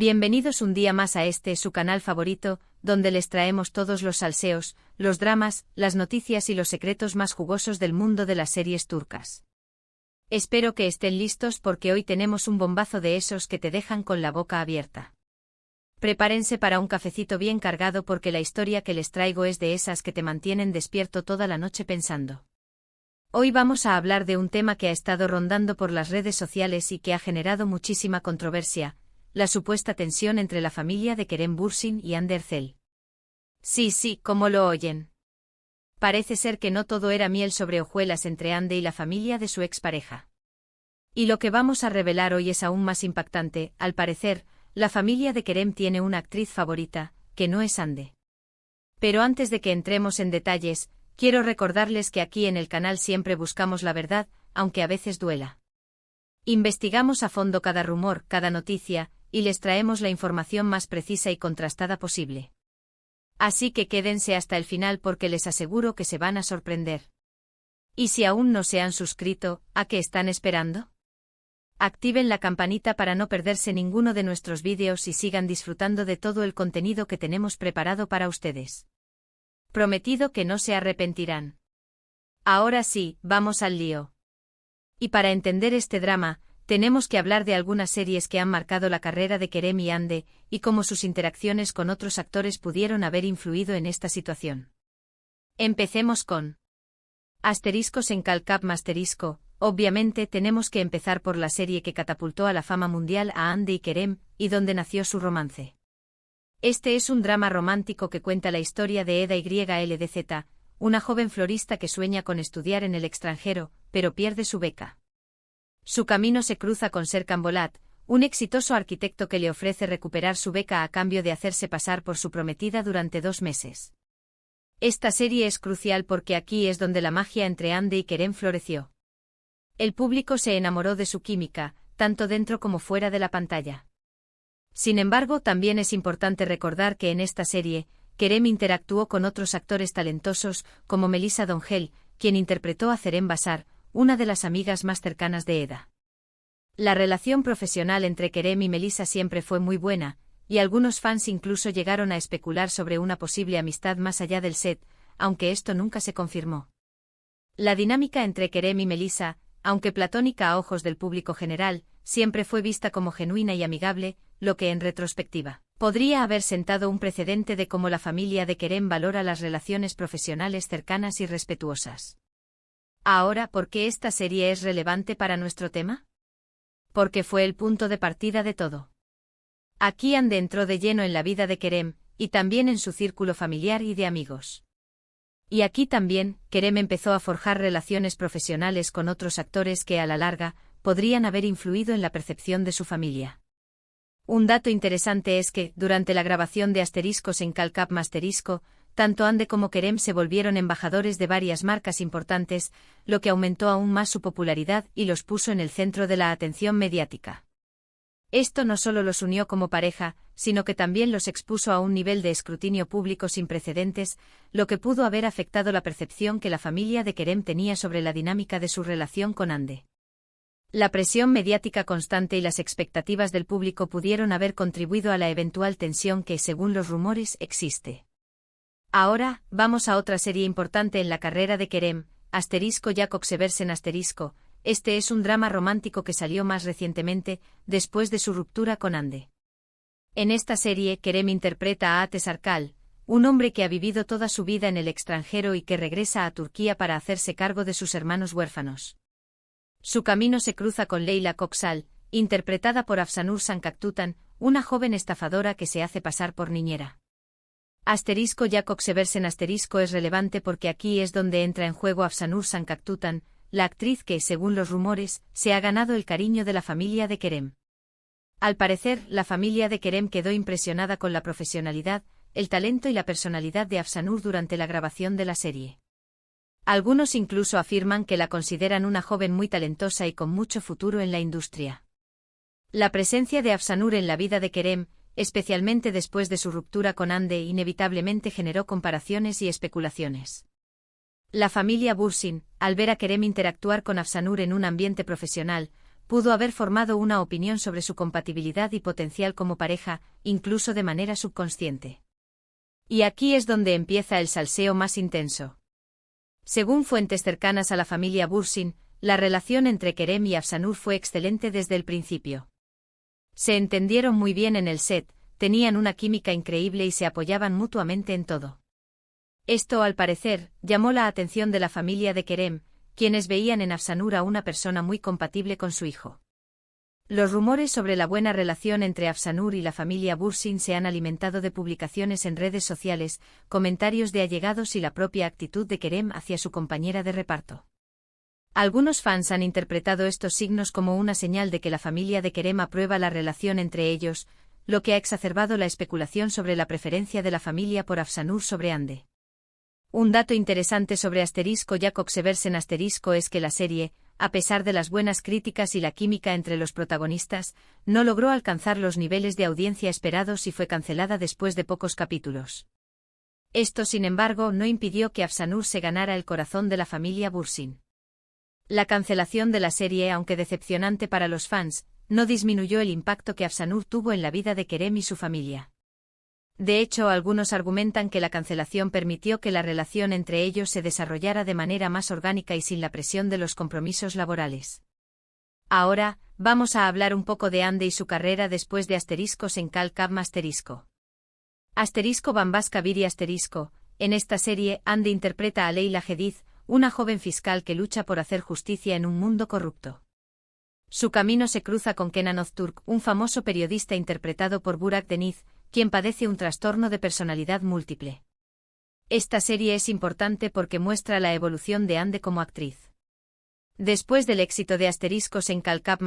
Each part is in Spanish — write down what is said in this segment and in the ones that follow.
Bienvenidos un día más a su canal favorito, donde les traemos todos los salseos, los dramas, las noticias y los secretos más jugosos del mundo de las series turcas. Espero que estén listos porque hoy tenemos un bombazo de esos que te dejan con la boca abierta. Prepárense para un cafecito bien cargado porque la historia que les traigo es de esas que te mantienen despierto toda la noche pensando. Hoy vamos a hablar de un tema que ha estado rondando por las redes sociales y que ha generado muchísima controversia: la supuesta tensión entre la familia de Kerem Bürsin y Hande Erçel. Sí, como lo oyen. Parece ser que no todo era miel sobre hojuelas entre Hande y la familia de su expareja. Y lo que vamos a revelar hoy es aún más impactante. Al parecer, la familia de Kerem tiene una actriz favorita, que no es Hande. Pero antes de que entremos en detalles, quiero recordarles que aquí en el canal siempre buscamos la verdad, aunque a veces duela. Investigamos a fondo cada rumor, cada noticia, y les traemos la información más precisa y contrastada posible. Así que quédense hasta el final porque les aseguro que se van a sorprender. Y si aún no se han suscrito, ¿a qué están esperando? Activen la campanita para no perderse ninguno de nuestros vídeos y sigan disfrutando de todo el contenido que tenemos preparado para ustedes. Prometido que no se arrepentirán. Ahora sí, vamos al lío. Y para entender este drama, tenemos que hablar de algunas series que han marcado la carrera de Kerem y Hande, y cómo sus interacciones con otros actores pudieron haber influido en esta situación. Empecemos con Asteriscos en Calcap Masterisco. Obviamente tenemos que empezar por la serie que catapultó a la fama mundial a Hande y Kerem, y donde nació su romance. Este es un drama romántico que cuenta la historia de Eda YLDZ, una joven florista que sueña con estudiar en el extranjero, pero pierde su beca. Su camino se cruza con Serkan Bolat, un exitoso arquitecto que le ofrece recuperar su beca a cambio de hacerse pasar por su prometida durante 2 meses. Esta serie es crucial porque aquí es donde la magia entre Hande y Kerem floreció. El público se enamoró de su química, tanto dentro como fuera de la pantalla. Sin embargo, también es importante recordar que en esta serie, Kerem interactuó con otros actores talentosos, como Melissa Dongel, quien interpretó a Zerem Basar, una de las amigas más cercanas de Eda. La relación profesional entre Kerem y Melissa siempre fue muy buena, y algunos fans incluso llegaron a especular sobre una posible amistad más allá del set, aunque esto nunca se confirmó. La dinámica entre Kerem y Melissa, aunque platónica a ojos del público general, siempre fue vista como genuina y amigable, lo que en retrospectiva podría haber sentado un precedente de cómo la familia de Kerem valora las relaciones profesionales cercanas y respetuosas. Ahora, ¿por qué esta serie es relevante para nuestro tema? Porque fue el punto de partida de todo. Aquí Hande entró de lleno en la vida de Kerem, y también en su círculo familiar y de amigos. Y aquí también, Kerem empezó a forjar relaciones profesionales con otros actores que a la larga, podrían haber influido en la percepción de su familia. Un dato interesante es que, durante la grabación de Asteriscos en Calcap Masterisco, tanto Hande como Kerem se volvieron embajadores de varias marcas importantes, lo que aumentó aún más su popularidad y los puso en el centro de la atención mediática. Esto no solo los unió como pareja, sino que también los expuso a un nivel de escrutinio público sin precedentes, lo que pudo haber afectado la percepción que la familia de Kerem tenía sobre la dinámica de su relación con Hande. La presión mediática constante y las expectativas del público pudieron haber contribuido a la eventual tensión que, según los rumores, existe. Ahora, vamos a otra serie importante en la carrera de Kerem, Asterisco Jakobseversen Asterisco. Este es un drama romántico que salió más recientemente, después de su ruptura con Hande. En esta serie, Kerem interpreta a Ateş Arkal, un hombre que ha vivido toda su vida en el extranjero y que regresa a Turquía para hacerse cargo de sus hermanos huérfanos. Su camino se cruza con Leyla Köksal, interpretada por Afsanur Sancaktutan, una joven estafadora que se hace pasar por niñera. Asterisco Jakobseversen Asterisco es relevante porque aquí es donde entra en juego Afsanur Sancaktutan, la actriz que, según los rumores, se ha ganado el cariño de la familia de Kerem. Al parecer, la familia de Kerem quedó impresionada con la profesionalidad, el talento y la personalidad de Afsanur durante la grabación de la serie. Algunos incluso afirman que la consideran una joven muy talentosa y con mucho futuro en la industria. La presencia de Afsanur en la vida de Kerem, especialmente después de su ruptura con Hande, inevitablemente generó comparaciones y especulaciones. La familia Bürsin, al ver a Kerem interactuar con Afsanur en un ambiente profesional, pudo haber formado una opinión sobre su compatibilidad y potencial como pareja, incluso de manera subconsciente. Y aquí es donde empieza el salseo más intenso. Según fuentes cercanas a la familia Bursin, la relación entre Kerem y Afsanur fue excelente desde el principio. Se entendieron muy bien en el set, tenían una química increíble y se apoyaban mutuamente en todo. Esto, al parecer, llamó la atención de la familia de Kerem, quienes veían en Afsanur a una persona muy compatible con su hijo. Los rumores sobre la buena relación entre Afsanur y la familia Bursin se han alimentado de publicaciones en redes sociales, comentarios de allegados y la propia actitud de Kerem hacia su compañera de reparto. Algunos fans han interpretado estos signos como una señal de que la familia de Kerem aprueba la relación entre ellos, lo que ha exacerbado la especulación sobre la preferencia de la familia por Afsanur sobre Hande. Un dato interesante sobre Jacob Seversen es que la serie, a pesar de las buenas críticas y la química entre los protagonistas, no logró alcanzar los niveles de audiencia esperados y fue cancelada después de pocos capítulos. Esto, sin embargo, no impidió que Afsanur se ganara el corazón de la familia Bursin. La cancelación de la serie, aunque decepcionante para los fans, no disminuyó el impacto que Afsanur tuvo en la vida de Kerem y su familia. De hecho, algunos argumentan que la cancelación permitió que la relación entre ellos se desarrollara de manera más orgánica y sin la presión de los compromisos laborales. Ahora, vamos a hablar un poco de Hande y su carrera después de en Kal Kam Bambas Kabiri En esta serie, Hande interpreta a Leila Hadid, una joven fiscal que lucha por hacer justicia en un mundo corrupto. Su camino se cruza con Kenan Öztürk, un famoso periodista interpretado por Burak Deniz, quien padece un trastorno de personalidad múltiple. Esta serie es importante porque muestra la evolución de Hande como actriz. Después del éxito de en Kal Kam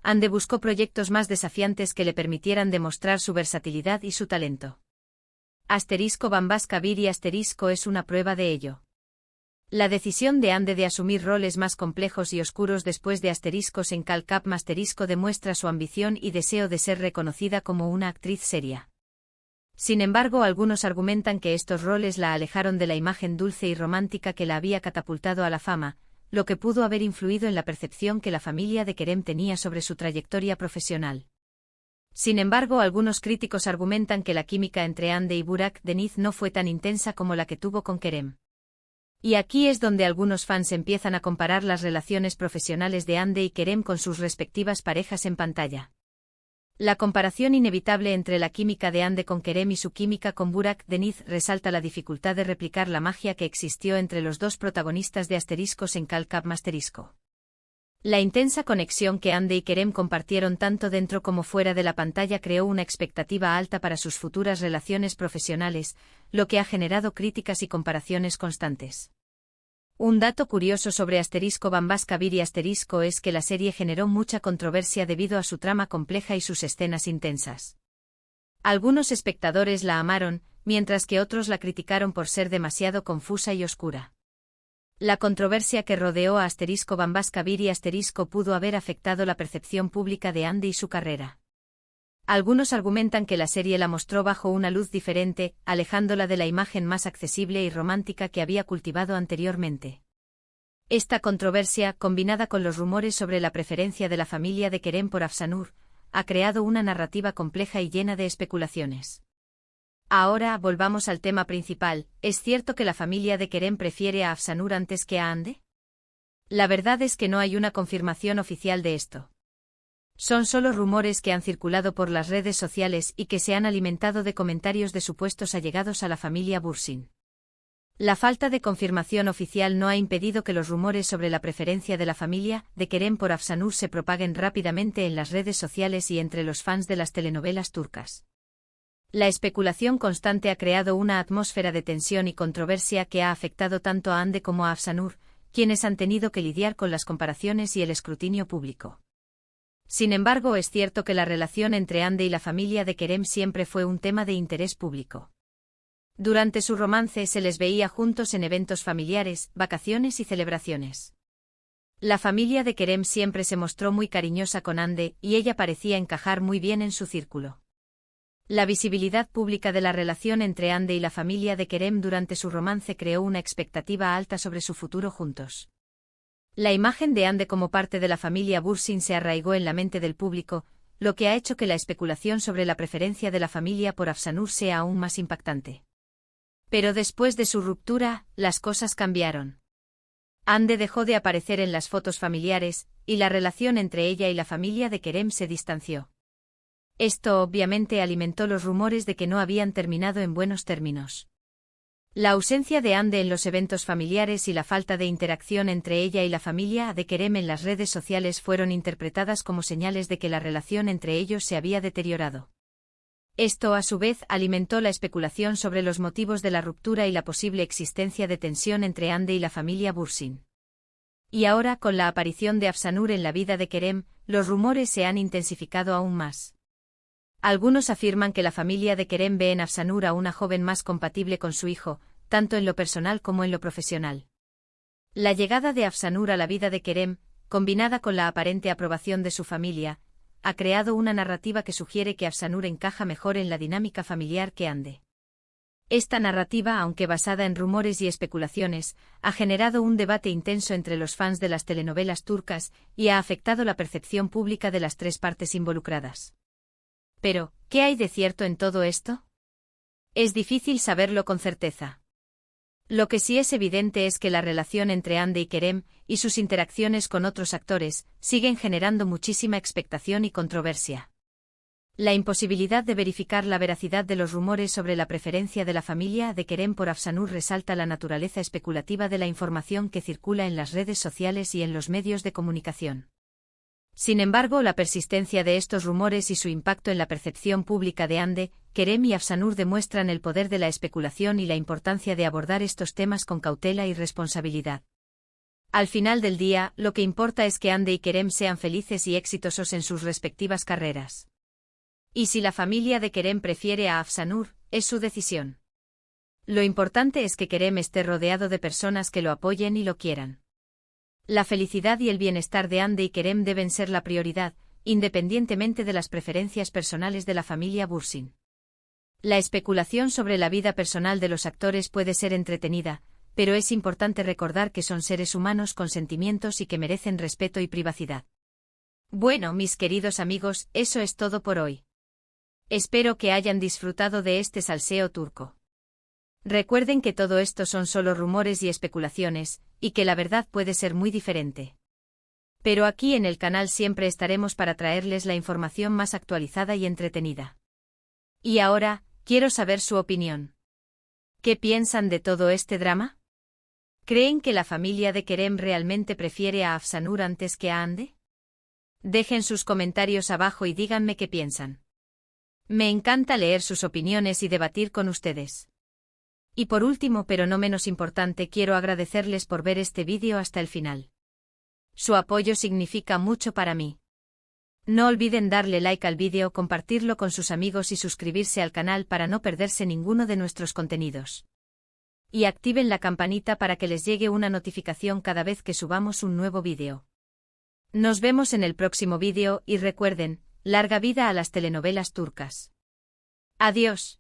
Hande buscó proyectos más desafiantes que le permitieran demostrar su versatilidad y su talento. Bambas Kabiri es una prueba de ello. La decisión de Hande de asumir roles más complejos y oscuros después de en Kal Kam demuestra su ambición y deseo de ser reconocida como una actriz seria. Sin embargo, algunos argumentan que estos roles la alejaron de la imagen dulce y romántica que la había catapultado a la fama, lo que pudo haber influido en la percepción que la familia de Kerem tenía sobre su trayectoria profesional. Sin embargo, algunos críticos argumentan que la química entre Hande y Burak Deniz no fue tan intensa como la que tuvo con Kerem. Y aquí es donde algunos fans empiezan a comparar las relaciones profesionales de Hande y Kerem con sus respectivas parejas en pantalla. La comparación inevitable entre la química de Hande con Kerem y su química con Burak Deniz resalta la dificultad de replicar la magia que existió entre los dos protagonistas de en Kal Kam La intensa conexión que Hande y Kerem compartieron tanto dentro como fuera de la pantalla creó una expectativa alta para sus futuras relaciones profesionales, lo que ha generado críticas y comparaciones constantes. Un dato curioso sobre Bambas Kabiri es que la serie generó mucha controversia debido a su trama compleja y sus escenas intensas. Algunos espectadores la amaron, mientras que otros la criticaron por ser demasiado confusa y oscura. La controversia que rodeó a Bambas Kabiri pudo haber afectado la percepción pública de Hande y su carrera. Algunos argumentan que la serie la mostró bajo una luz diferente, alejándola de la imagen más accesible y romántica que había cultivado anteriormente. Esta controversia, combinada con los rumores sobre la preferencia de la familia de Kerem por Afsanur, ha creado una narrativa compleja y llena de especulaciones. Ahora, volvamos al tema principal. ¿Es cierto que la familia de Kerem prefiere a Afsanur antes que a Hande? La verdad es que no hay una confirmación oficial de esto. Son solo rumores que han circulado por las redes sociales y que se han alimentado de comentarios de supuestos allegados a la familia Bursin. La falta de confirmación oficial no ha impedido que los rumores sobre la preferencia de la familia de Kerem por Afsanur se propaguen rápidamente en las redes sociales y entre los fans de las telenovelas turcas. La especulación constante ha creado una atmósfera de tensión y controversia que ha afectado tanto a Hande como a Afsanur, quienes han tenido que lidiar con las comparaciones y el escrutinio público. Sin embargo, es cierto que la relación entre Hande y la familia de Kerem siempre fue un tema de interés público. Durante su romance se les veía juntos en eventos familiares, vacaciones y celebraciones. La familia de Kerem siempre se mostró muy cariñosa con Hande y ella parecía encajar muy bien en su círculo. La visibilidad pública de la relación entre Hande y la familia de Kerem durante su romance creó una expectativa alta sobre su futuro juntos. La imagen de Hande como parte de la familia Bursin se arraigó en la mente del público, lo que ha hecho que la especulación sobre la preferencia de la familia por Afsanur sea aún más impactante. Pero después de su ruptura, las cosas cambiaron. Hande dejó de aparecer en las fotos familiares, y la relación entre ella y la familia de Kerem se distanció. Esto obviamente alimentó los rumores de que no habían terminado en buenos términos. La ausencia de Hande en los eventos familiares y la falta de interacción entre ella y la familia de Kerem en las redes sociales fueron interpretadas como señales de que la relación entre ellos se había deteriorado. Esto, a su vez, alimentó la especulación sobre los motivos de la ruptura y la posible existencia de tensión entre Hande y la familia Bursin. Y ahora, con la aparición de Afsanur en la vida de Kerem, los rumores se han intensificado aún más. Algunos afirman que la familia de Kerem ve en Afsanur a una joven más compatible con su hijo, tanto en lo personal como en lo profesional. La llegada de Afsanur a la vida de Kerem, combinada con la aparente aprobación de su familia, ha creado una narrativa que sugiere que Afsanur encaja mejor en la dinámica familiar que Hande. Esta narrativa, aunque basada en rumores y especulaciones, ha generado un debate intenso entre los fans de las telenovelas turcas y ha afectado la percepción pública de las tres partes involucradas. Pero, ¿qué hay de cierto en todo esto? Es difícil saberlo con certeza. Lo que sí es evidente es que la relación entre Hande y Kerem, y sus interacciones con otros actores, siguen generando muchísima expectación y controversia. La imposibilidad de verificar la veracidad de los rumores sobre la preferencia de la familia de Kerem por Afsanur resalta la naturaleza especulativa de la información que circula en las redes sociales y en los medios de comunicación. Sin embargo, la persistencia de estos rumores y su impacto en la percepción pública de Hande, Kerem y Afsanur demuestran el poder de la especulación y la importancia de abordar estos temas con cautela y responsabilidad. Al final del día, lo que importa es que Hande y Kerem sean felices y exitosos en sus respectivas carreras. Y si la familia de Kerem prefiere a Afsanur, es su decisión. Lo importante es que Kerem esté rodeado de personas que lo apoyen y lo quieran. La felicidad y el bienestar de Hande y Kerem deben ser la prioridad, independientemente de las preferencias personales de la familia Bursin. La especulación sobre la vida personal de los actores puede ser entretenida, pero es importante recordar que son seres humanos con sentimientos y que merecen respeto y privacidad. Bueno, mis queridos amigos, eso es todo por hoy. Espero que hayan disfrutado de este salseo turco. Recuerden que todo esto son solo rumores y especulaciones, y que la verdad puede ser muy diferente. Pero aquí en el canal siempre estaremos para traerles la información más actualizada y entretenida. Y ahora, quiero saber su opinión. ¿Qué piensan de todo este drama? ¿Creen que la familia de Kerem realmente prefiere a Afsanur antes que a Hande? Dejen sus comentarios abajo y díganme qué piensan. Me encanta leer sus opiniones y debatir con ustedes. Y por último, pero no menos importante, quiero agradecerles por ver este vídeo hasta el final. Su apoyo significa mucho para mí. No olviden darle like al vídeo, compartirlo con sus amigos y suscribirse al canal para no perderse ninguno de nuestros contenidos. Y activen la campanita para que les llegue una notificación cada vez que subamos un nuevo vídeo. Nos vemos en el próximo vídeo y recuerden, larga vida a las telenovelas turcas. Adiós.